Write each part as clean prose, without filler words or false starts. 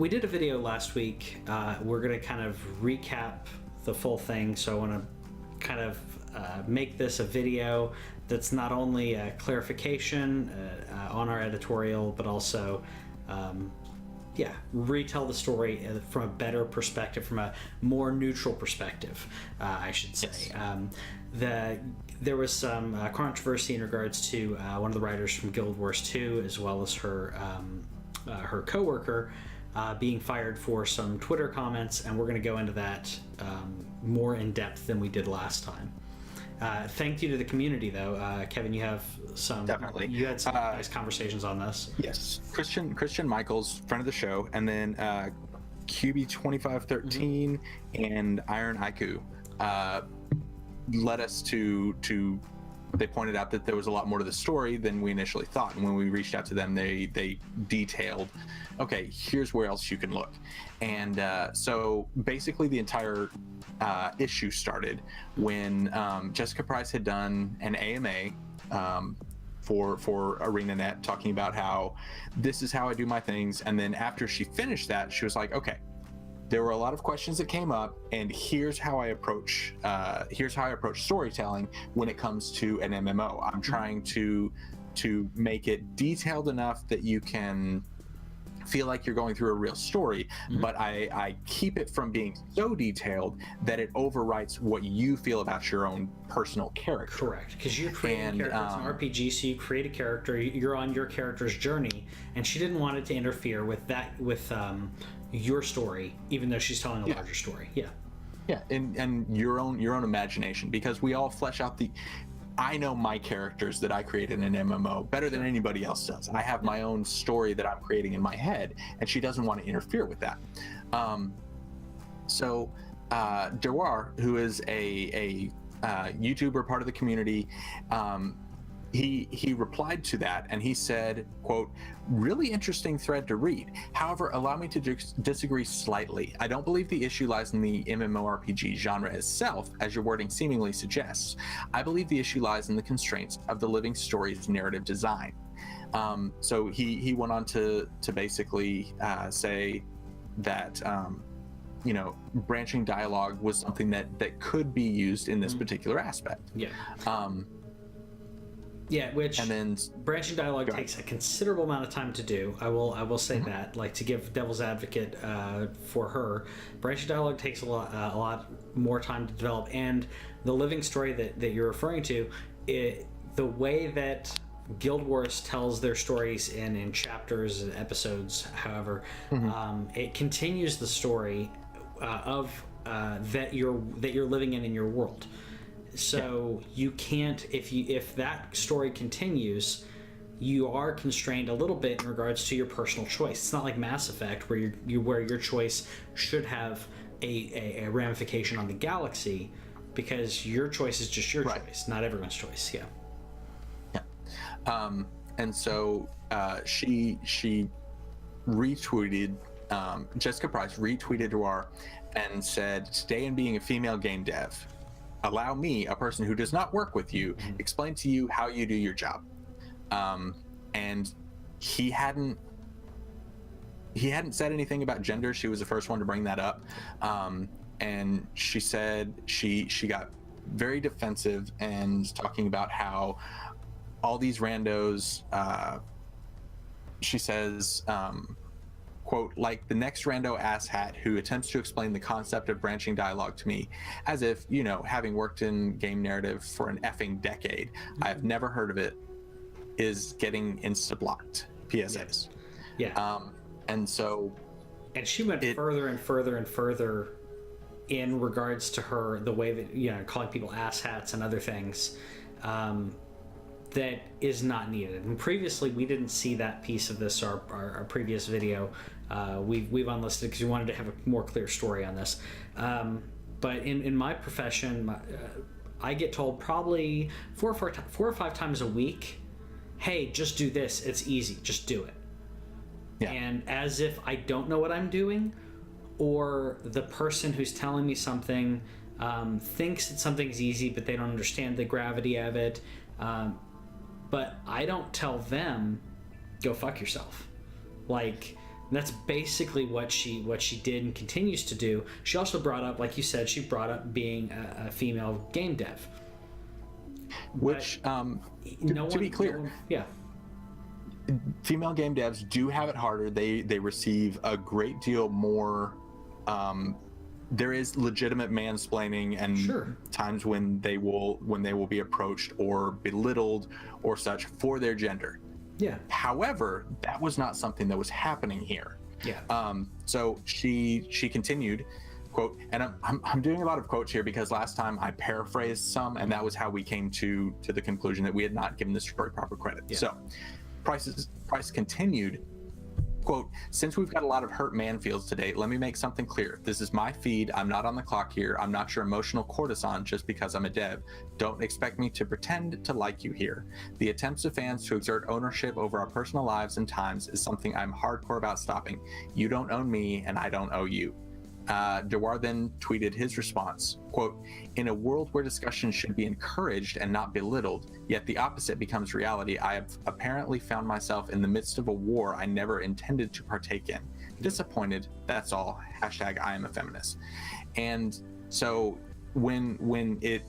we did a video last week. We're going to kind of recap the full thing, so I want to kind of make this a video that's not only a clarification on our editorial, but also retell the story from a better perspective, from a more neutral perspective, I should say. Yes. There was some controversy in regards to one of the writers from Guild Wars 2, as well as her co-worker being fired for some Twitter comments, and we're going to go into that more in depth than we did last time. Thank you to the community, though. Kevin, you have some. Definitely. You had some nice conversations on this. Yes. Christian Michaels, friend of the show, and then QB2513 and Iron Aiku led us to. They pointed out that there was a lot more to the story than we initially thought, and when we reached out to them, they detailed, okay, here's where else you can look. And so basically the entire issue started when Jessica Price had done an AMA for ArenaNet, talking about how this is how I do my things. And then after she finished that, she was like, okay, there were a lot of questions that came up, and here's how I approach storytelling when it comes to an MMO. I'm trying to make it detailed enough that you can feel like you're going through a real story, but I keep it from being so detailed that it overwrites what you feel about your own personal character. Correct, because you're creating a character. It's an RPG, so you create a character. You're on your character's journey, and she didn't want it to interfere with your story, even though she's telling a larger story. Yeah, and your own imagination, because we all flesh out I know my characters that I create in an MMO better than anybody else does. I have my own story that I'm creating in my head, and she doesn't want to interfere with that. So Dewar, who is a YouTuber, part of the community, he replied to that, and he said, quote, "Really interesting thread to read. However, allow me to disagree slightly. I don't believe the issue lies in the MMORPG genre itself, as your wording seemingly suggests. I believe the issue lies in the constraints of the living story's narrative design." So he went on to basically say that branching dialogue was something that could be used in this particular aspect. Which branching dialogue takes a considerable amount of time to do. I will say that, like, to give devil's advocate for her, branching dialogue takes a lot more time to develop. And the living story that you're referring to, the way that Guild Wars tells their stories in chapters and episodes, however, it continues the story of that you're living in your world. So you can't, if that story continues, you are constrained a little bit in regards to your personal choice. It's not like Mass Effect where your choice should have a ramification on the galaxy, because your choice is just your choice, not everyone's choice. And so she retweeted, Jessica Price retweeted to her and said, "Stay in being a female game dev. Allow me, a person who does not work with you, explain to you how you do your job." And he hadn't said anything about gender. She was the first one to bring that up. And she said she got very defensive and talking about how all these randos, she says, quote, "like the next rando asshat who attempts to explain the concept of branching dialogue to me, as if, having worked in game narrative for an effing decade, I've never heard of it, is getting insta-blocked PSAs." And so... And she went further and further and further in regards to the way that, calling people asshats and other things, that is not needed. And previously we didn't see that piece of this, our previous video. We've unlisted because we wanted to have a more clear story on this. But in my profession, I get told probably four or five times a week, "Hey, just do this. It's easy. Just do it." And as if I don't know what I'm doing, or the person who's telling me something thinks that something's easy, but they don't understand the gravity of it. But I don't tell them, "Go fuck yourself." Like, that's basically what she did and continues to do. She also brought up, like you said, she brought up being a female game dev. Which, to be clear, yeah, female game devs do have it harder. They receive a great deal more. There is legitimate mansplaining and sure. times when they will be approached or belittled or such for their gender. Yeah. However, that was not something that was happening here. Yeah. So she continued, quote, and I'm doing a lot of quotes here because last time I paraphrased some, and that was how we came to the conclusion that we had not given the story proper credit. Yeah. So Price continued, quote, since we've got a lot of hurt Manfields today, let me make something clear. This is my feed. I'm not on the clock here. I'm not your emotional courtesan just because I'm a dev. Don't expect me to pretend to like you here. The attempts of fans to exert ownership over our personal lives and times is something I'm hardcore about stopping. You don't own me and I don't owe you. Dewar then tweeted his response, quote, in a world where discussion should be encouraged and not belittled, yet the opposite becomes reality, I have apparently found myself in the midst of a war I never intended to partake in. Disappointed, that's all. Hashtag I am a feminist. And so when it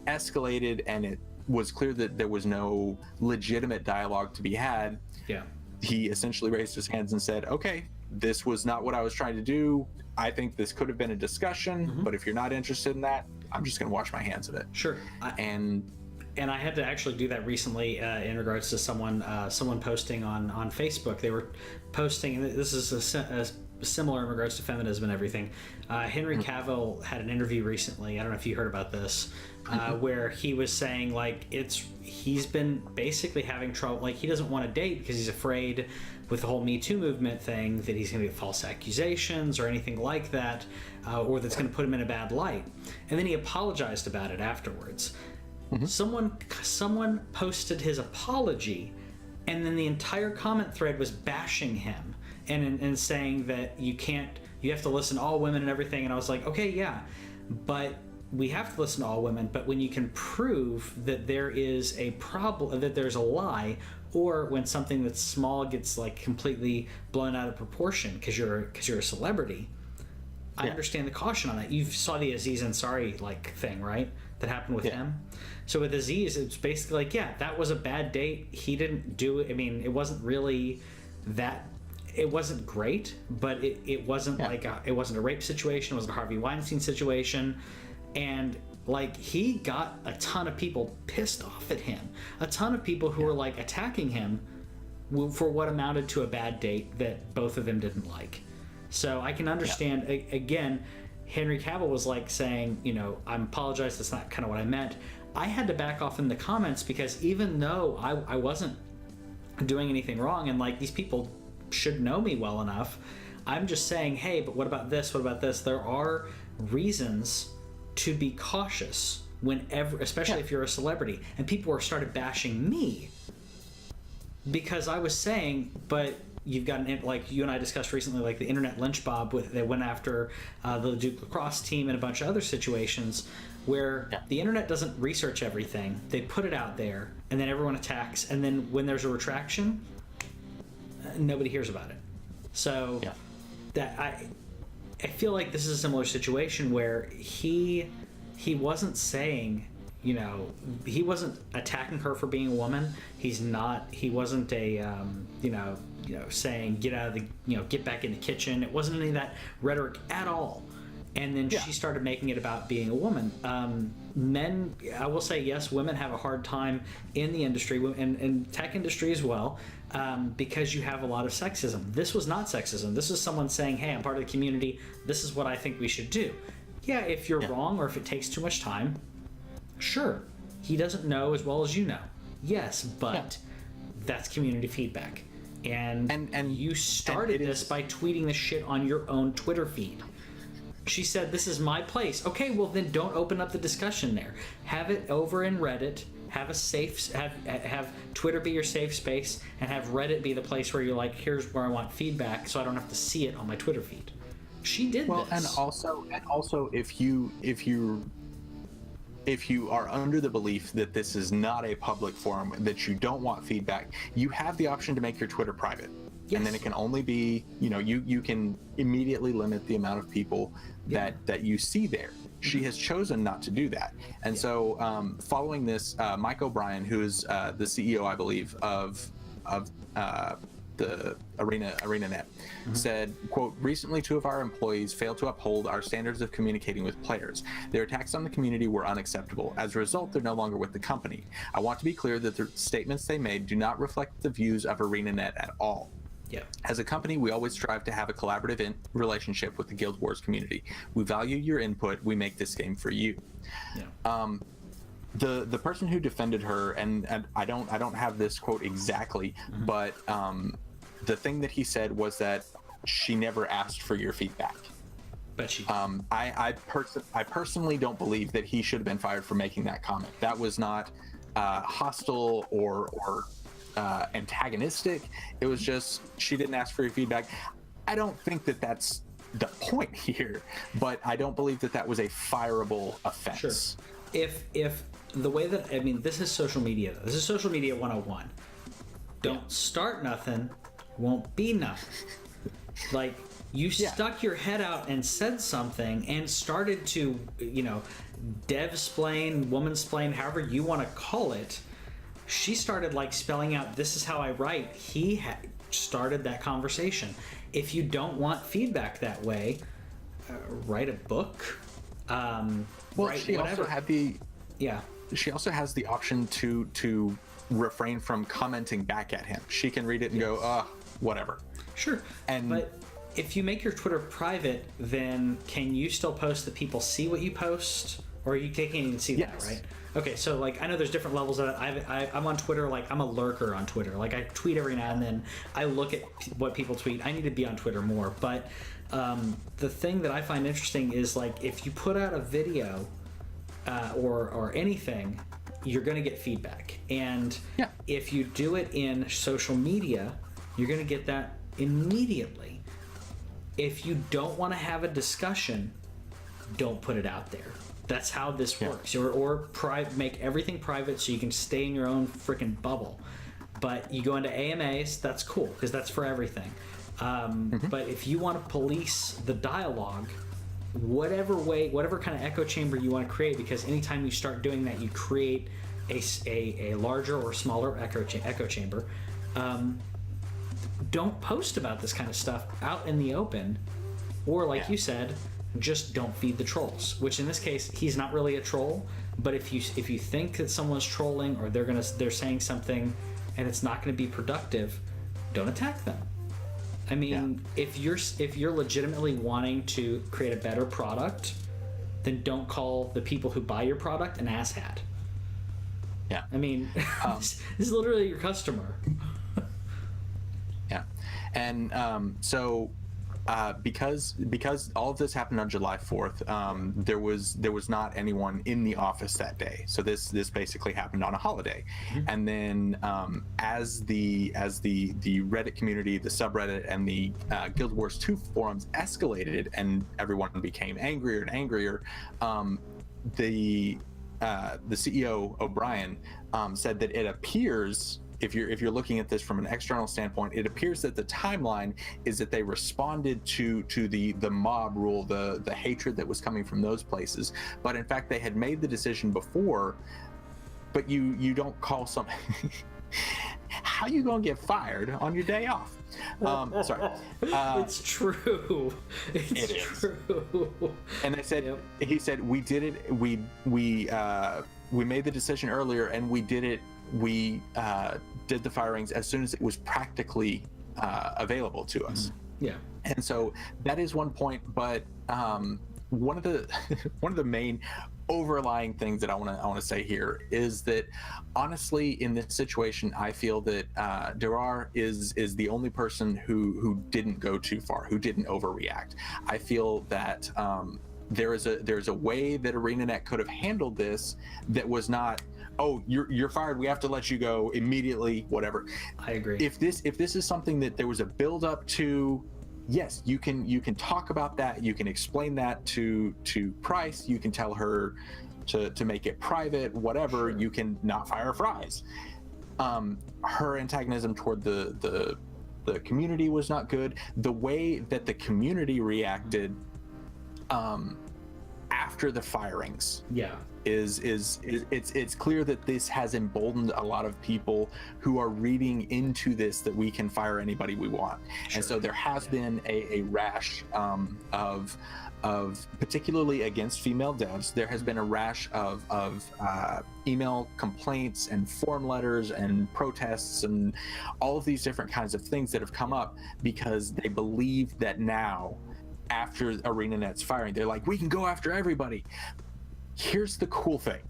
escalated and it was clear that there was no legitimate dialogue to be had, yeah, he essentially raised his hands and said, okay, this was not what I was trying to do. I think this could have been a discussion, but if you're not interested in that, I'm just going to wash my hands of it. Sure. And I had to actually do that recently in regards to someone posting on Facebook. They were posting, and this is a similar in regards to feminism and everything. Henry Cavill had an interview recently. I don't know if you heard about this, where he was saying like he's been basically having trouble. Like he doesn't want to date because he's afraid with the whole Me Too movement thing that he's going to get false accusations or anything like that, or that's going to put him in a bad light. And then he apologized about it afterwards. Someone posted his apology, and then the entire comment thread was bashing him and saying that you have to listen to all women and everything. And I was like, okay, yeah, but we have to listen to all women. But when you can prove that there is a problem, that there's a lie, or when something that's small gets like completely blown out of proportion because you're a celebrity, I understand the caution on that. You saw the Aziz Ansari like thing, right? That happened with him. So with Aziz, it's basically like, yeah, that was a bad date. He didn't do it. I mean, it wasn't really that. It wasn't great, but it wasn't like it wasn't a rape situation. It wasn't a Harvey Weinstein situation, and like he got a ton of people pissed off at him. A ton of people who were like attacking him for what amounted to a bad date that both of them didn't like. So I can understand. Again, Henry Cavill was like saying, I apologize. That's not kind of what I meant. I had to back off in the comments because even though I wasn't doing anything wrong, and like these people should know me well enough, I'm just saying, hey, but what about this? What about this? There are reasons to be cautious whenever, especially if you're a celebrity. And people started bashing me because I was saying, but you've got like you and I discussed recently, like the internet lynch mob they went after the Duke lacrosse team and a bunch of other situations where the internet doesn't research everything. They put it out there and then everyone attacks, and then when there's a retraction, nobody hears about it. So that I feel like this is a similar situation where he wasn't saying, he wasn't attacking her for being a woman. He wasn't a saying get out of the get back in the kitchen. It wasn't any of that rhetoric at all. And then she started making it about being a woman. Men, I will say, yes, women have a hard time in the industry and tech industry as well, because you have a lot of sexism. This was not sexism. This is someone saying, hey, I'm part of the community. This is what I think we should do. Yeah, if you're wrong or if it takes too much time, sure. He doesn't know as well as you know. Yes, but that's community feedback. And you started this by tweeting this shit on your own Twitter feed. She said, this is my place. Okay, well then don't open up the discussion there. Have it over in Reddit. Have Twitter be your safe space, and have Reddit be the place where you're like, here's where I want feedback, so I don't have to see it on my Twitter feed. She did this. And also, if you are under the belief that this is not a public forum, that you don't want feedback, you have the option to make your Twitter private. Yes. And then it can only be, you can immediately limit the amount of people that you see there. She has chosen not to do that. And so following this, Mike O'Brien, who's the CEO, I believe, of the ArenaNet, said, quote, recently 2 of our employees failed to uphold our standards of communicating with players. Their attacks on the community were unacceptable. As a result, they're no longer with the company. I want to be clear that the statements they made do not reflect the views of ArenaNet at all. Yeah. As a company, we always strive to have a collaborative relationship with the Guild Wars community. We value your input. We make this game for you. Yeah. The person who defended her, and I don't have this quote exactly, but the thing that he said was that she never asked for your feedback. But she. I personally don't believe that he should have been fired for making that comment. That was not hostile or antagonistic. It was just, she didn't ask for your feedback. I don't think that that's the point here, but I don't believe that that was a fireable offense. Sure. If the way that, I mean, this is social media. This is social media 101. Don't start nothing, won't be nothing. Like, you stuck your head out and said something and started to, devsplain, womansplain, however you want to call it. She started like spelling out, this is how I write. He started that conversation. If you don't want feedback that way, write a book. She also had she also has the option to refrain from commenting back at him. She can read it and go, whatever. Sure. But if you make your Twitter private, then can you still post that people see what you post? Or you can't even see that, right? Okay, so like I know there's different levels of it. I'm on Twitter, like I'm a lurker on Twitter. Like I tweet every now and then. I look at what people tweet. I need to be on Twitter more. But the thing that I find interesting is like if you put out a video or anything, you're going to get feedback. And if you do it in social media, you're going to get that immediately. If you don't want to have a discussion, don't put it out there. That's how this works. Or make everything private so you can stay in your own freaking bubble. But you go into AMAs, that's cool because that's for everything. But if you want to police the dialogue, whatever kind of echo chamber you want to create, because anytime you start doing that, you create a larger or smaller echo chamber. Don't post about this kind of stuff out in the open, or like you said, just don't feed the trolls. Which in this case, he's not really a troll. But if you think that someone's trolling or they're saying something and it's not going to be productive, don't attack them. I mean, if you're legitimately wanting to create a better product, then don't call the people who buy your product an asshat. Yeah. I mean, this is literally your customer. Yeah. And so because all of this happened on July 4th, there was not anyone in the office that day. So this basically happened on a holiday. And then as the Reddit community, the subreddit, and the Guild Wars 2 forums escalated and everyone became angrier and angrier, the CEO O'Brien said that it appears, if you're looking at this from an external standpoint, it appears that the timeline is that they responded to the mob rule, the hatred that was coming from those places. But in fact, they had made the decision before. But you don't call something. How you gonna get fired on your day off? Sorry. It's true. It's true. And they said, he said, we did it. We made the decision earlier, and we did it. We did the firings as soon as it was practically available to us. Yeah. And so that is one point, but one of the main overlying things that I want to say here is that honestly, in this situation, I feel that Durar is the only person who didn't go too far, who didn't overreact. I feel that there's a way that ArenaNet could have handled this that was not, oh, you're fired, we have to let you go immediately, whatever. I agree. If this is something that there was a build up to, yes, you can talk about that, you can explain that to Price, you can tell her to make it private, whatever. Sure. You can not fire Fries. Her antagonism toward the the community was not good. The way that the community reacted after the firings, is it's clear that this has emboldened a lot of people who are reading into this, that we can fire anybody we want. And so there has been a rash of particularly against female devs. There has been a rash of email complaints and form letters and protests and all of these different kinds of things that have come up because they believe that now, after ArenaNet's firing, they're like, we can go after everybody. Here's the cool thing.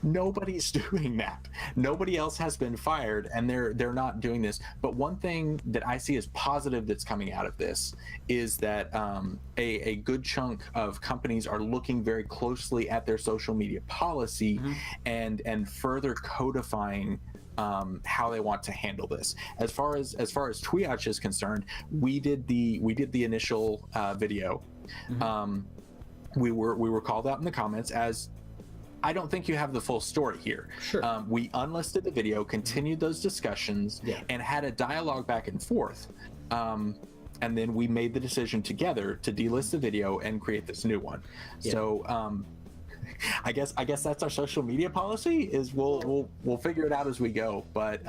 Nobody's doing that. Nobody else has been fired, and they're not doing this. But one thing that I see as positive that's coming out of this is that a good chunk of companies are looking very closely at their social media policy and further codifying how they want to handle this. As far as TWIOCH is concerned, we did the initial video. We were called out in the comments as, I don't think you have the full story here. Sure. We unlisted the video, continued those discussions, and had a dialogue back and forth. And then we made the decision together to delist the video and create this new one. So I guess that's our social media policy. Is we'll figure it out as we go. But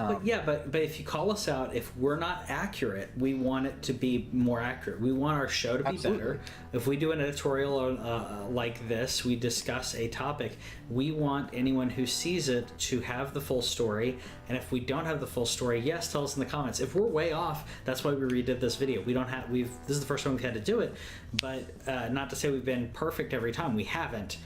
if you call us out, if we're not accurate, we want it to be more accurate. We want our show to be better. If we do an editorial like this, we discuss a topic, we want anyone who sees it to have the full story. And if we don't have the full story, yes, tell us in the comments. If we're way off, that's why we redid this video. This is the first time we've had to do it, but not to say we've been perfect every time. We haven't.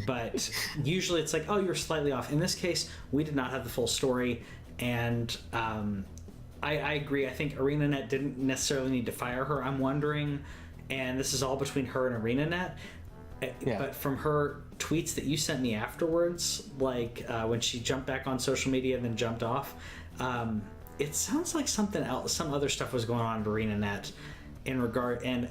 But usually it's like, oh, you're slightly off. In this case, we did not have the full story, and I agree. I think ArenaNet didn't necessarily need to fire her. I'm wondering, and this is all between her and ArenaNet, but from her tweets that you sent me afterwards, like when she jumped back on social media and then jumped off, it sounds like something else, some other stuff was going on at ArenaNet in regard, and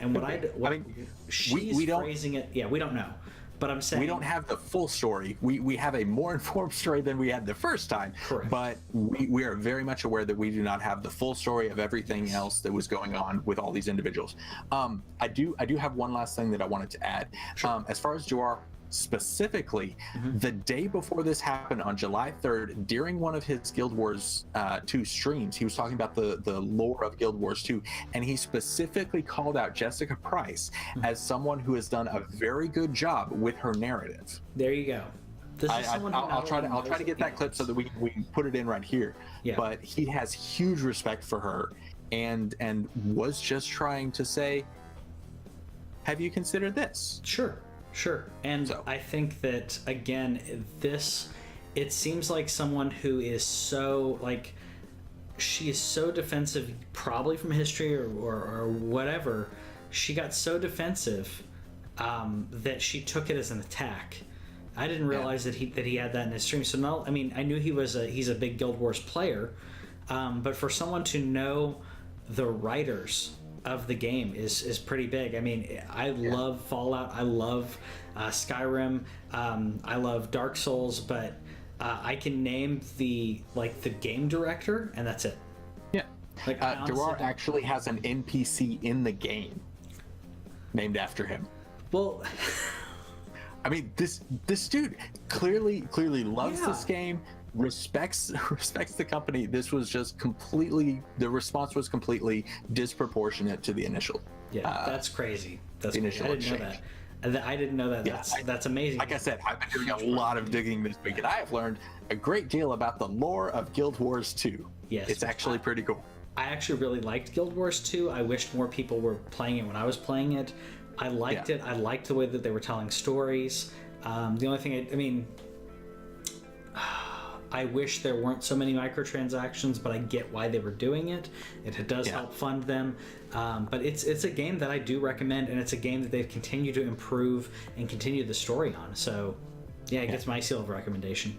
she's phrasing it, we don't know. But I'm saying, we don't have the full story. We have a more informed story than we had the first time. Correct. But we are very much aware that we do not have the full story of everything else that was going on with all these individuals. I do have one last thing that I wanted to add. Sure. As far as Jawar specifically, the day before this happened, on July 3rd, during one of his Guild Wars 2 streams, he was talking about the lore of Guild Wars 2, and he specifically called out Jessica Price as someone who has done a very good job with her narrative. There you go. I'll try to get that clip so that we can put it in right here. But he has huge respect for her, and was just trying to say, have you considered this? Sure. And I think that, again, it seems like someone who is so, like, she is so defensive, probably from history or whatever. She got so defensive that she took it as an attack. I didn't realize that he had that in his stream. So no, I mean, I knew he's a big Guild Wars player, but for someone to know the writers of the game is pretty big. I mean, I love Fallout, I love Skyrim, I love Dark Souls, but I can name the game director, and that's it. Like, Jawar actually has an NPC in the game named after him. Well, I mean, this dude clearly loves this game, respects the company. This was just the response was completely disproportionate to the initial. That's crazy. That's initial crazy. I didn't know that. That's amazing. Like I said, I've been doing a lot of digging this week, and I have learned a great deal about the lore of Guild Wars 2. Yes, it's actually pretty cool. I actually really liked Guild Wars 2. I wished more people were playing it when I was playing it. I liked it. I liked the way that they were telling stories. The only thing I wish there weren't so many microtransactions, but I get why they were doing it. It does help fund them. But it's a game that I do recommend, and it's a game that they've continued to improve and continue the story on. So, it gets my seal of recommendation.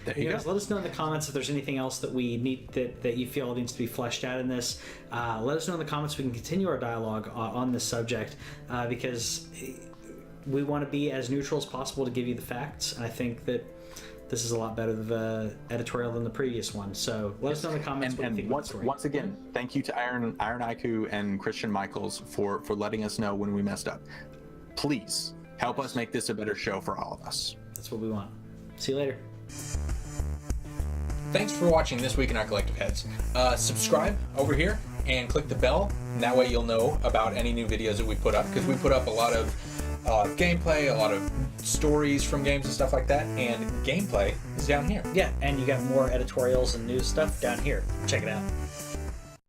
There you go. Let us know in the comments if there's anything else that we need that you feel needs to be fleshed out in this. Let us know in the comments. We can continue our dialogue on this subject because we want to be as neutral as possible to give you the facts. And I think that this is a lot better of a editorial than the previous one. So let us know in the comments what you think about the story. Once again, thank you to Iron Aiku and Christian Michaels for letting us know when we messed up. Please help us make this a better show for all of us. That's what we want. See you later. Thanks for watching This Week in Our Collective Heads. Subscribe over here and click the bell, and that way you'll know about any new videos that we put up, because we put up a lot of gameplay, a lot of stories from games and stuff like that, and gameplay is down here. Yeah, and you got more editorials and news stuff down here. Check it out.